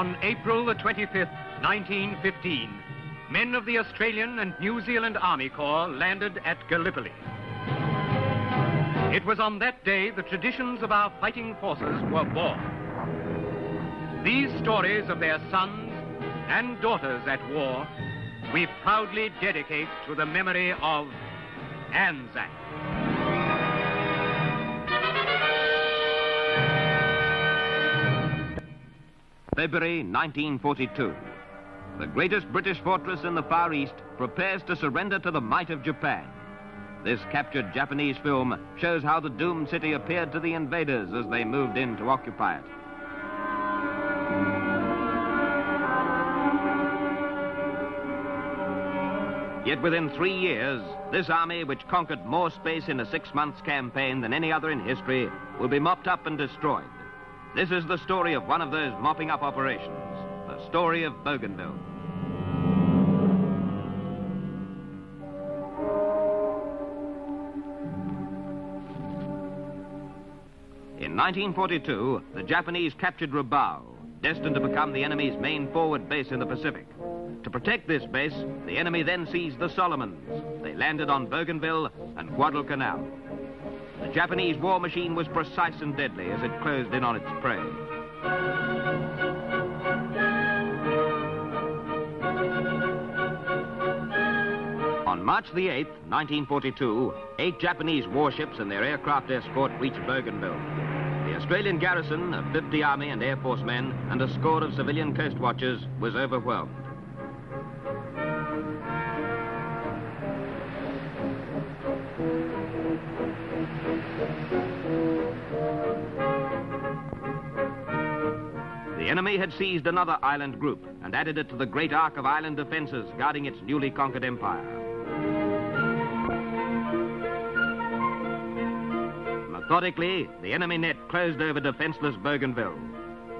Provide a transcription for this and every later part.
On April the 25th, 1915, men of the Australian and New Zealand Army Corps landed at Gallipoli. It was on that day the traditions of our fighting forces were born. These stories of their sons and daughters at war, we proudly dedicate to the memory of Anzac. February 1942. The greatest British fortress in the Far East prepares to surrender to the might of Japan. This captured Japanese film shows how the doomed city appeared to the invaders as they moved in to occupy it. Yet within 3 years, this army, which conquered more space in a 6-month campaign than any other in history, will be mopped up and destroyed. This is the story of one of those mopping up operations, the story of Bougainville. In 1942, the Japanese captured Rabaul, destined to become the enemy's main forward base in the Pacific. To protect this base, the enemy then seized the Solomons. They landed on Bougainville and Guadalcanal. The Japanese war machine was precise and deadly as it closed in on its prey. On March the 8th, 1942, 8 Japanese warships and their aircraft escort reached Bougainville. The Australian garrison of 50 Army and Air Force men and a score of civilian coast watchers was overwhelmed. The enemy had seized another island group and added it to the great arc of island defenses guarding its newly conquered empire. Methodically, the enemy net closed over defenseless Bougainville.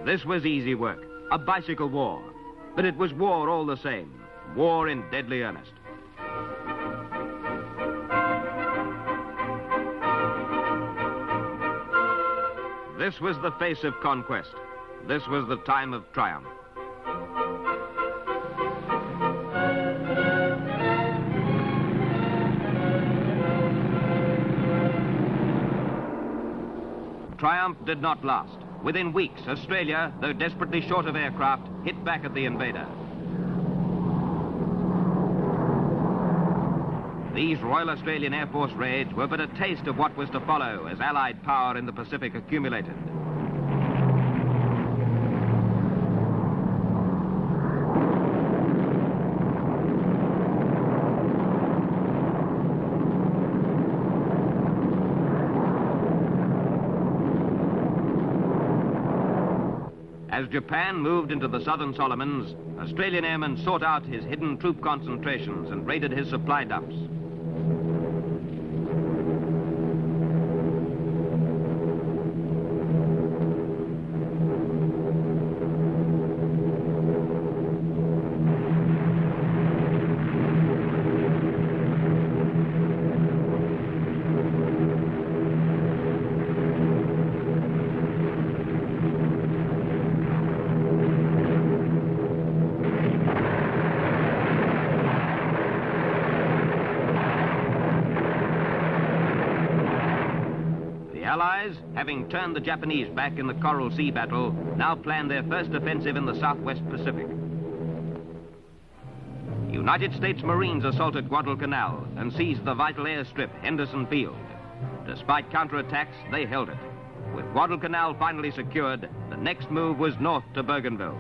This was easy work, a bicycle war, but it was war all the same, war in deadly earnest. This was the face of conquest. This was the time of triumph. Triumph did not last. Within weeks, Australia, though desperately short of aircraft, hit back at the invader. These Royal Australian Air Force raids were but a taste of what was to follow as Allied power in the Pacific accumulated. As Japan moved into the southern Solomons, Australian airmen sought out his hidden troop concentrations and raided his supply dumps. Allies, having turned the Japanese back in the Coral Sea battle, now planned their first offensive in the Southwest Pacific. United States Marines assaulted Guadalcanal and seized the vital airstrip Henderson Field. Despite counterattacks, they held it. With Guadalcanal finally secured, the next move was north to Bougainville.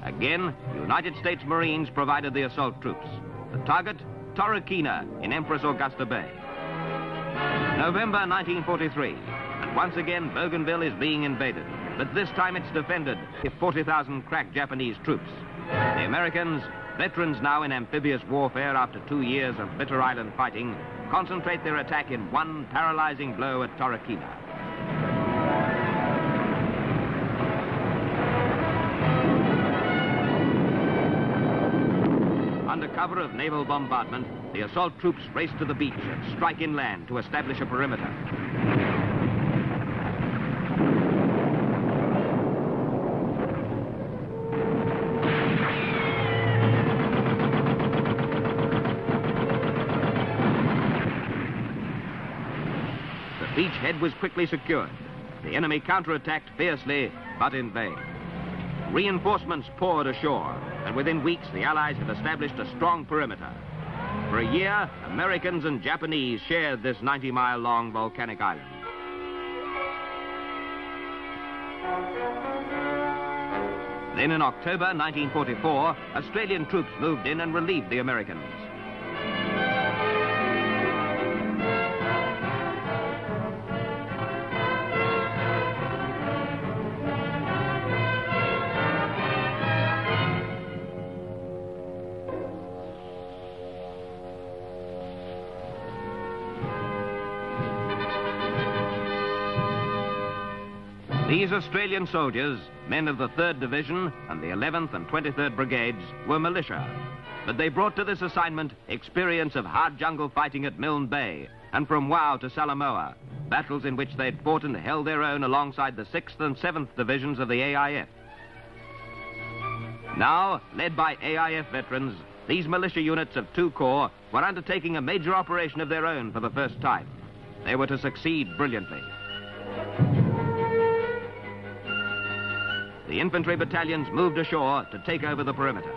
Again, United States Marines provided the assault troops. The target, Torquay in Empress Augusta Bay. November 1943, and once again Bougainville is being invaded, but this time it's defended by 40,000 crack Japanese troops. The Americans, veterans now in amphibious warfare after 2 years of bitter island fighting, concentrate their attack in one paralyzing blow at Torquay. Under cover of naval bombardment, the assault troops race to the beach and strike inland to establish a perimeter. beachhead was quickly secured. The enemy counterattacked fiercely, but in vain. Reinforcements poured ashore, and within weeks the Allies had established a strong perimeter. For a year, Americans and Japanese shared this 90-mile-long volcanic island. Then in October 1944, Australian troops moved in and relieved the Americans. These Australian soldiers, men of the 3rd Division and the 11th and 23rd Brigades, were militia. But they brought to this assignment experience of hard jungle fighting at Milne Bay and from Wau to Salamoa, battles in which they'd fought and held their own alongside the 6th and 7th Divisions of the AIF. Now, led by AIF veterans, these militia units of 2 Corps were undertaking a major operation of their own for the first time. They were to succeed brilliantly. The infantry battalions moved ashore to take over the perimeter.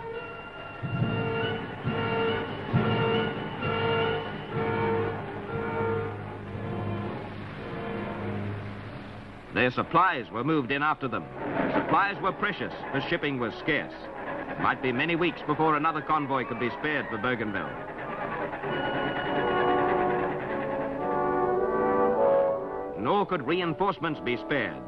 Their supplies were moved in after them. Supplies were precious, for shipping was scarce. It might be many weeks before another convoy could be spared for Bougainville. Nor could reinforcements be spared.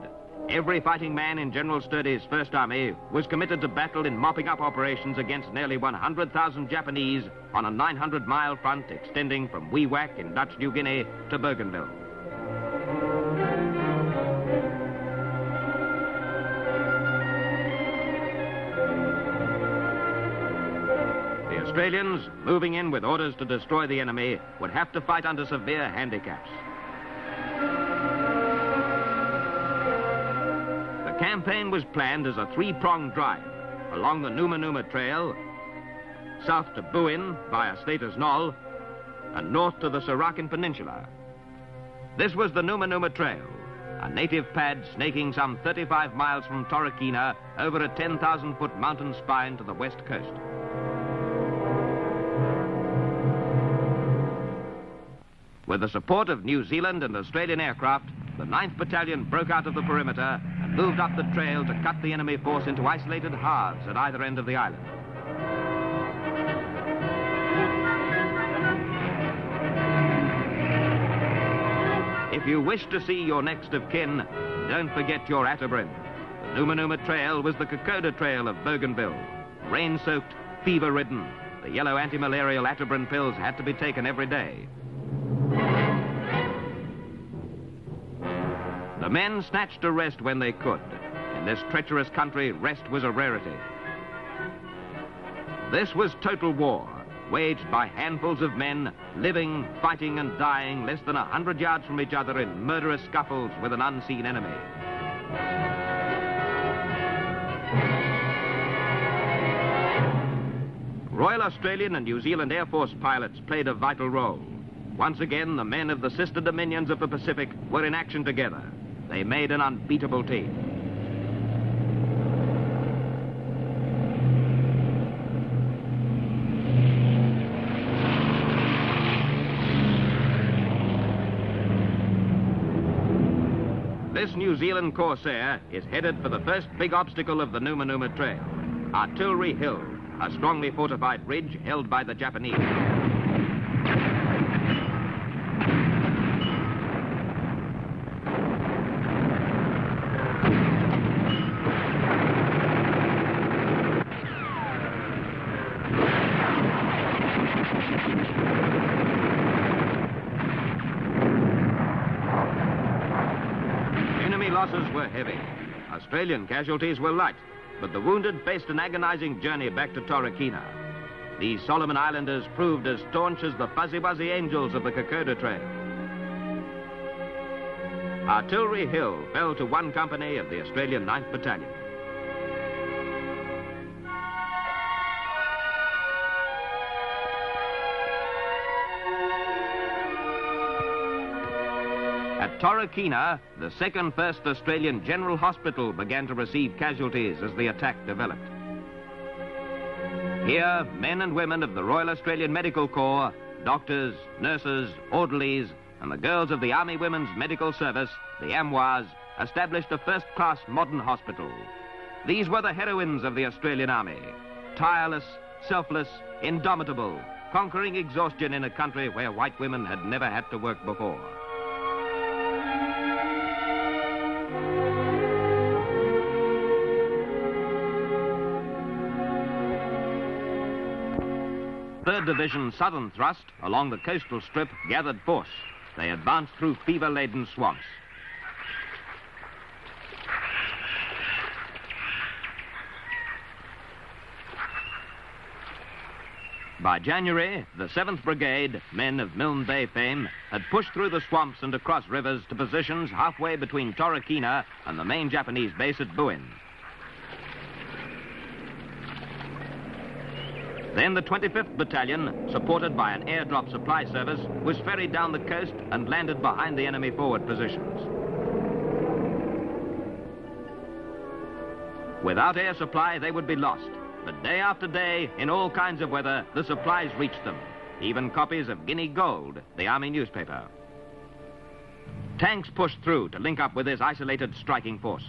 Every fighting man in General Sturdy's First Army was committed to battle in mopping up operations against nearly 100,000 Japanese on a 900-mile front extending from Wewak in Dutch New Guinea to Bougainville. The Australians, moving in with orders to destroy the enemy, would have to fight under severe handicaps. The campaign was planned as a 3-pronged drive along the Numa Numa Trail, south to Buin via Status Knoll, and north to the Sarakin Peninsula. This was the Numa Numa Trail, a native pad snaking some 35 miles from Torokina over a 10,000-foot mountain spine to the west coast. With the support of New Zealand and Australian aircraft, the 9th Battalion broke out of the perimeter and moved up the trail to cut the enemy force into isolated halves at either end of the island. If you wish to see your next of kin, don't forget your Atterbury. The Numa Numa Trail was the Kokoda Trail of Bougainville. Rain-soaked, fever-ridden, the yellow anti-malarial Atterbury pills had to be taken every day. The men snatched a rest when they could. In this treacherous country, rest was a rarity. This was total war, waged by handfuls of men, living, fighting and dying less than 100 yards from each other in murderous scuffles with an unseen enemy. Royal Australian and New Zealand Air Force pilots played a vital role. Once again, the men of the sister dominions of the Pacific were in action together. They made an unbeatable team. This New Zealand Corsair is headed for the first big obstacle of the Numa Numa Trail, Artillery Hill, a strongly fortified ridge held by the Japanese. Losses were heavy. Australian casualties were light, but the wounded faced an agonizing journey back to Torokina. These Solomon Islanders proved as staunch as the Fuzzy Wuzzy Angels of the Kokoda Trail. Artillery Hill fell to one company of the Australian 9th Battalion. At Torquay, the second 1st Australian General Hospital began to receive casualties as the attack developed. Here, men and women of the Royal Australian Medical Corps, doctors, nurses, orderlies, and the girls of the Army Women's Medical Service, the AMWAs, established a first-class modern hospital. These were the heroines of the Australian Army, tireless, selfless, indomitable, conquering exhaustion in a country where white women had never had to work before. Third Division Southern Thrust along the coastal strip gathered force. They advanced through fever-laden swamps. By January, the 7th Brigade, men of Milne Bay fame, had pushed through the swamps and across rivers to positions halfway between Torquay and the main Japanese base at Bougainville. Then the 25th Battalion, supported by an airdrop supply service, was ferried down the coast and landed behind the enemy forward positions. Without air supply, they would be lost. But day after day, in all kinds of weather, the supplies reached them. Even copies of Guinea Gold, the Army newspaper. Tanks pushed through to link up with this isolated striking force.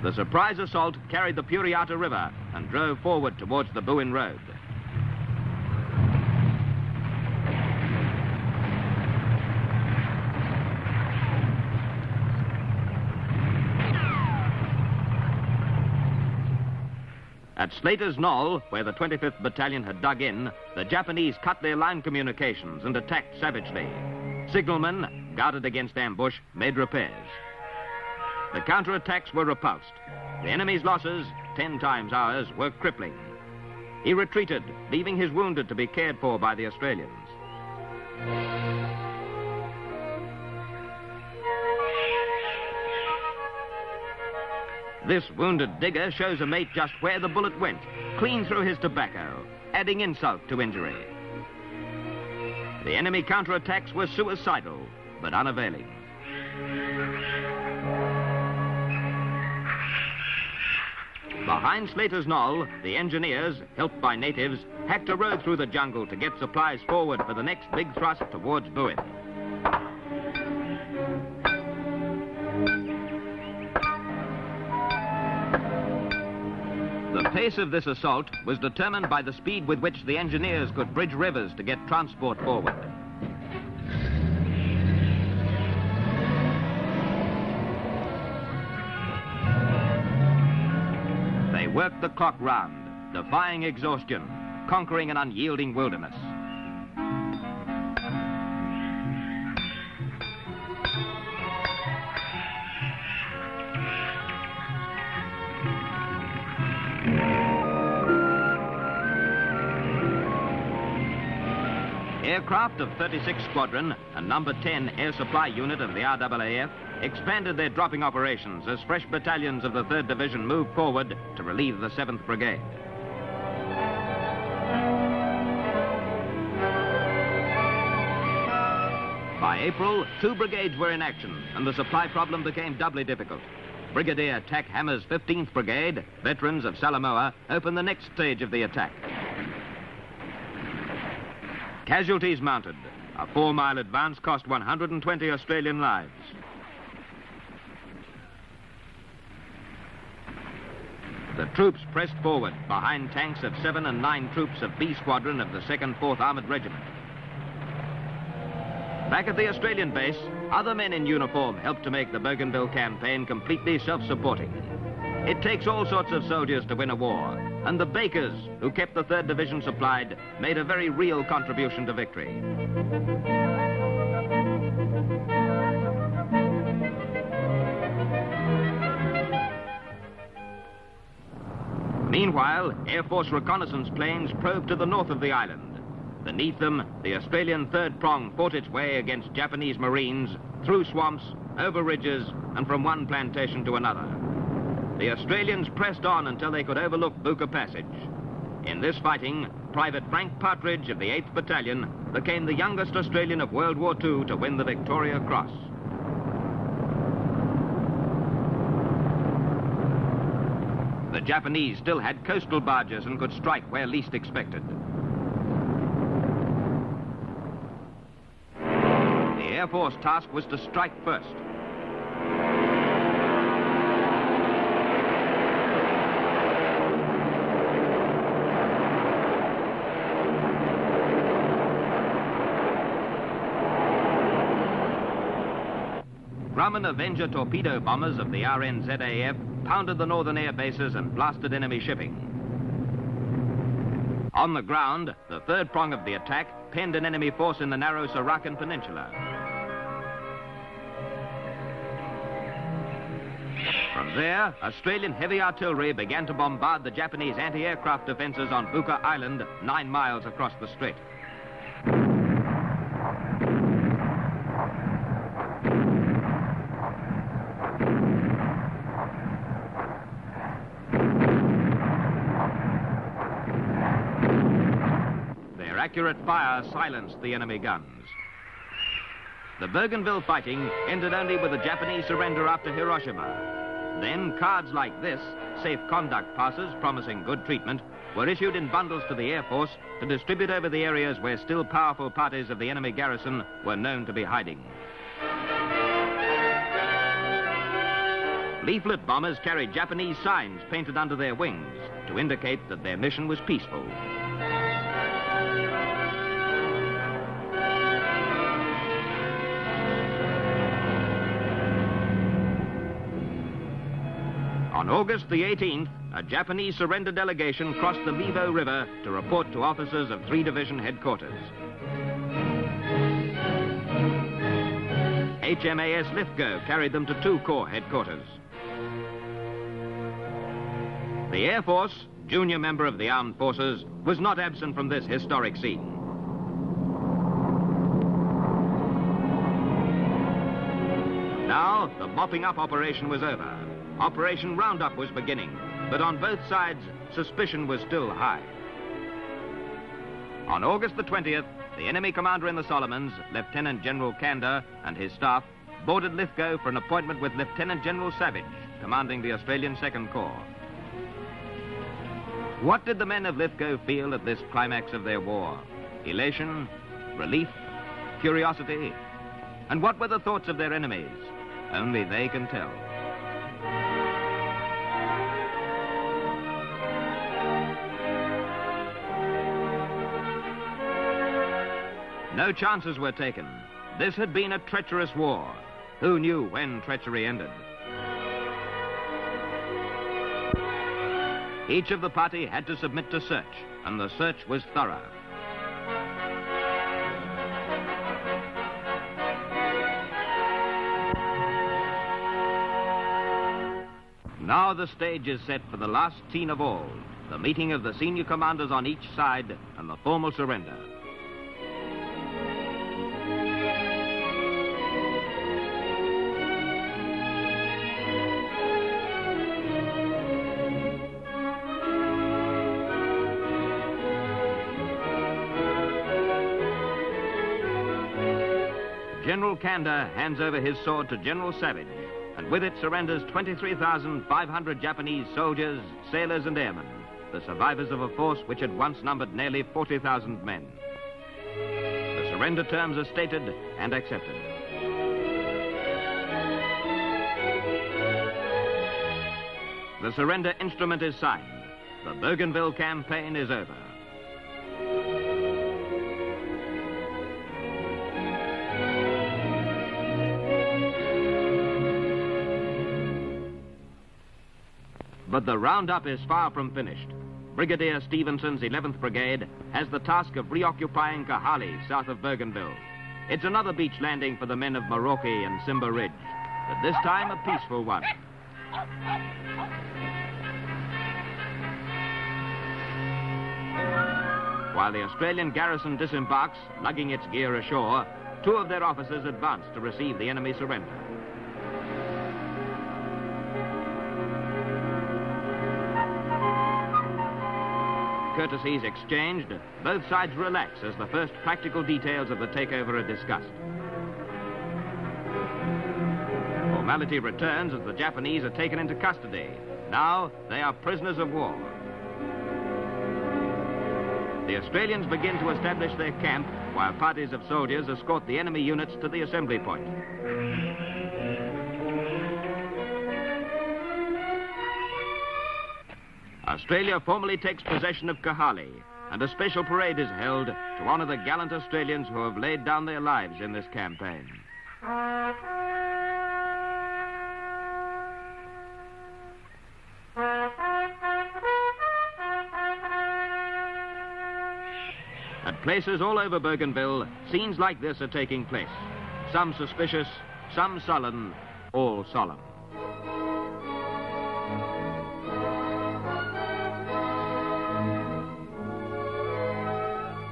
The surprise assault carried the Puriata River and drove forward towards the Bougainville Road. At Slater's Knoll, where the 25th Battalion had dug in, the Japanese cut their line communications and attacked savagely. Signalmen, guarded against ambush, made repairs. The counterattacks were repulsed. The enemy's losses, 10 times ours, were crippling. He retreated, leaving his wounded to be cared for by the Australians. This wounded digger shows a mate just where the bullet went, clean through his tobacco, adding insult to injury. The enemy counterattacks were suicidal, but unavailing. Behind Slater's Knoll, the engineers, helped by natives, hacked a road through the jungle to get supplies forward for the next big thrust towards Bougainville. The pace of this assault was determined by the speed with which the engineers could bridge rivers to get transport forward. They worked the clock round, defying exhaustion, conquering an unyielding wilderness. Aircraft of 36th Squadron and number 10 Air Supply Unit of the RAAF expanded their dropping operations as fresh battalions of the 3rd Division moved forward to relieve the 7th Brigade. By April, 2 brigades were in action and the supply problem became doubly difficult. Brigadier Tack Hammer's 15th Brigade, veterans of Salamoa, opened the next stage of the attack. Casualties mounted. A 4-mile advance cost 120 Australian lives. The troops pressed forward behind tanks of 7 and 9 troops of B Squadron of the 2nd 4th Armoured Regiment. Back at the Australian base, other men in uniform helped to make the Bougainville campaign completely self-supporting. It takes all sorts of soldiers to win a war, and the bakers, who kept the 3rd Division supplied, made a very real contribution to victory. Meanwhile, Air Force reconnaissance planes probed to the north of the island. Beneath them, the Australian 3rd Prong fought its way against Japanese Marines, through swamps, over ridges, and from one plantation to another. The Australians pressed on until they could overlook Buka Passage. In this fighting, Private Frank Partridge of the 8th Battalion became the youngest Australian of World War II to win the Victoria Cross. The Japanese still had coastal barges and could strike where least expected. The Air Force task was to strike first. Grumman Avenger torpedo bombers of the RNZAF pounded the northern air bases and blasted enemy shipping. On the ground, the third prong of the attack penned an enemy force in the narrow Sarakan Peninsula. From there, Australian heavy artillery began to bombard the Japanese anti-aircraft defenses on Buka Island, 9 miles across the strait. Accurate fire silenced the enemy guns. The Bougainville fighting ended only with the Japanese surrender after Hiroshima. Then cards like this, safe conduct passes promising good treatment, were issued in bundles to the Air Force to distribute over the areas where still powerful parties of the enemy garrison were known to be hiding. Leaflet bombers carried Japanese signs painted under their wings to indicate that their mission was peaceful. On August the 18th, a Japanese surrender delegation crossed the Levo River to report to officers of 3 Division headquarters. HMAS Lithgow carried them to 2 Corps headquarters. The Air Force, junior member of the armed forces, was not absent from this historic scene. Now, the mopping up operation was over. Operation Roundup was beginning, but on both sides, suspicion was still high. On August the 20th, the enemy commander in the Solomons, Lieutenant General Kander, and his staff boarded Lithgow for an appointment with Lieutenant General Savage, commanding the Australian Second Corps. What did the men of Lithgow feel at this climax of their war? Elation? Relief? Curiosity? And what were the thoughts of their enemies? Only they can tell. No chances were taken. This had been a treacherous war. Who knew when treachery ended? Each of the party had to submit to search, and the search was thorough. Now the stage is set for the last scene of all, the meeting of the senior commanders on each side and the formal surrender. General Kander hands over his sword to General Savage, and with it surrenders 23,500 Japanese soldiers, sailors, and airmen, the survivors of a force which had once numbered nearly 40,000 men. The surrender terms are stated and accepted. The surrender instrument is signed. The Bougainville campaign is over. But the roundup is far from finished. Brigadier Stevenson's 11th Brigade has the task of reoccupying Kahali, south of Bougainville. It's another beach landing for the men of Maroki and Simba Ridge, but this time a peaceful one. While the Australian garrison disembarks, lugging its gear ashore, 2 of their officers advance to receive the enemy surrender. courtesies exchanged, both sides relax as the first practical details of the takeover are discussed. Formality returns as the Japanese are taken into custody. Now they are prisoners of war. The Australians begin to establish their camp while parties of soldiers escort the enemy units to the assembly point. Australia formally takes possession of Kahali, and a special parade is held to honor the gallant Australians who have laid down their lives in this campaign. At places all over Bougainville, scenes like this are taking place. Some suspicious, some sullen, all solemn.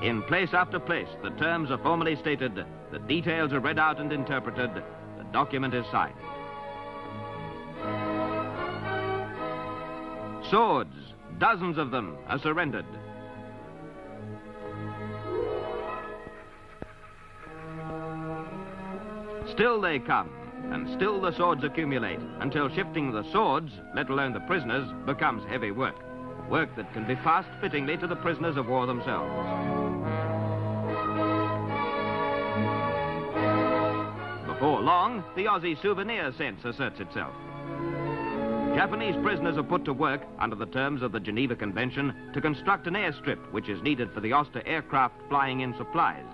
In place after place, the terms are formally stated, the details are read out and interpreted, the document is signed. Swords, dozens of them, are surrendered. Still they come, and still the swords accumulate, until shifting the swords, let alone the prisoners, becomes heavy work. Work that can be passed fittingly to the prisoners of war themselves. Before long, the Aussie souvenir sense asserts itself. Japanese prisoners are put to work, under the terms of the Geneva Convention, to construct an airstrip which is needed for the Oster aircraft flying in supplies.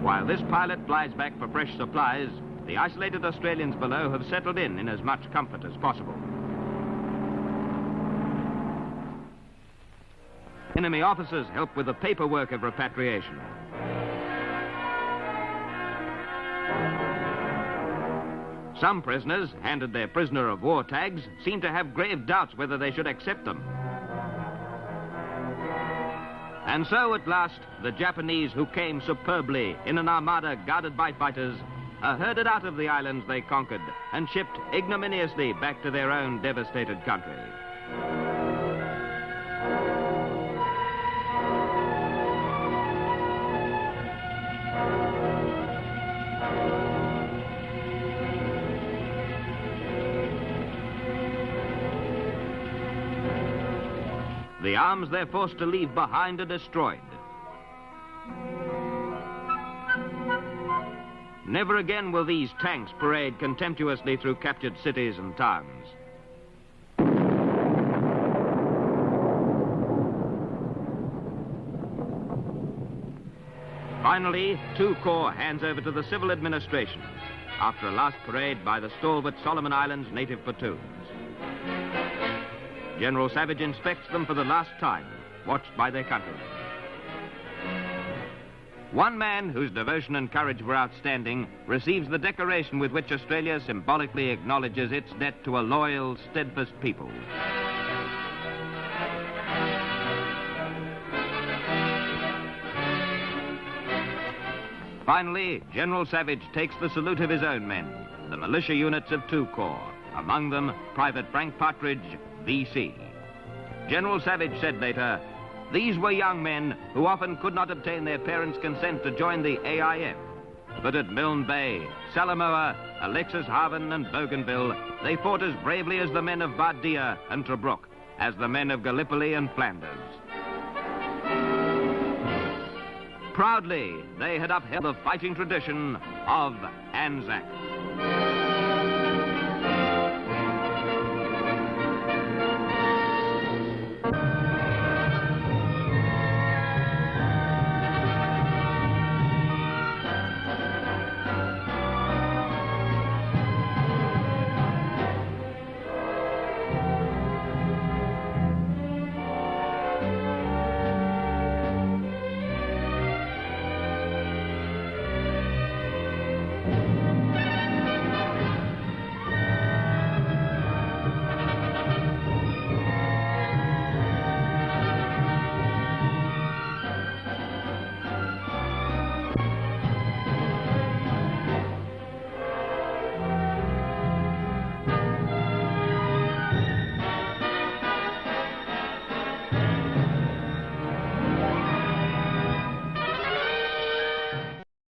While this pilot flies back for fresh supplies, the isolated Australians below have settled in as much comfort as possible. Enemy officers help with the paperwork of repatriation. Some prisoners, handed their prisoner of war tags, seem to have grave doubts whether they should accept them. And so, at last, the Japanese, who came superbly in an armada guarded by fighters, are herded out of the islands they conquered and shipped ignominiously back to their own devastated country. The arms they're forced to leave behind are destroyed. Never again will these tanks parade contemptuously through captured cities and towns. Finally, 2 Corps hands over to the civil administration after a last parade by the stalwart Solomon Islands native platoons. General Savage inspects them for the last time, watched by their countrymen. One man, whose devotion and courage were outstanding, receives the decoration with which Australia symbolically acknowledges its debt to a loyal, steadfast people. Finally, General Savage takes the salute of his own men, the militia units of 2 Corps, among them Private Frank Partridge, VC. General Savage said later, "These were young men who often could not obtain their parents' consent to join the AIF. But at Milne Bay, Salamoa, Alexis Haven and Bougainville, they fought as bravely as the men of Bardia and Tobruk, as the men of Gallipoli and Flanders. Proudly, they had upheld the fighting tradition of Anzac."